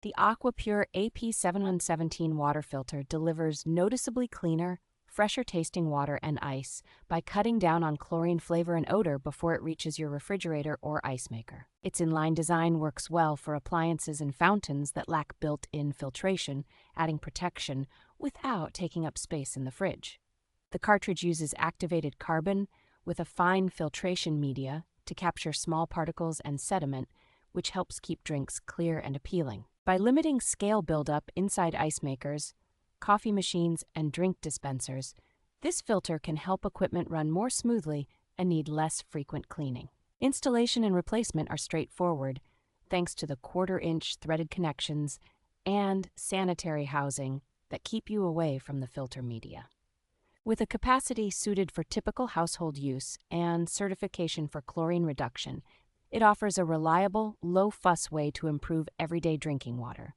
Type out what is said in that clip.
The Aqua-Pure AP717 Water Filter delivers noticeably cleaner, fresher tasting water and ice by cutting down on chlorine flavor and odor before it reaches your refrigerator or ice maker. Its inline design works well for appliances and fountains that lack built-in filtration, adding protection without taking up space in the fridge. The cartridge uses activated carbon with a fine filtration media to capture small particles and sediment, which helps keep drinks clear and appealing. By limiting scale buildup inside ice makers, coffee machines, and drink dispensers, this filter can help equipment run more smoothly and need less frequent cleaning. Installation and replacement are straightforward, thanks to the quarter-inch threaded connections and sanitary housing that keep you away from the filter media. With a capacity suited for typical household use and certification for chlorine reduction, it offers a reliable, low-fuss way to improve everyday drinking water.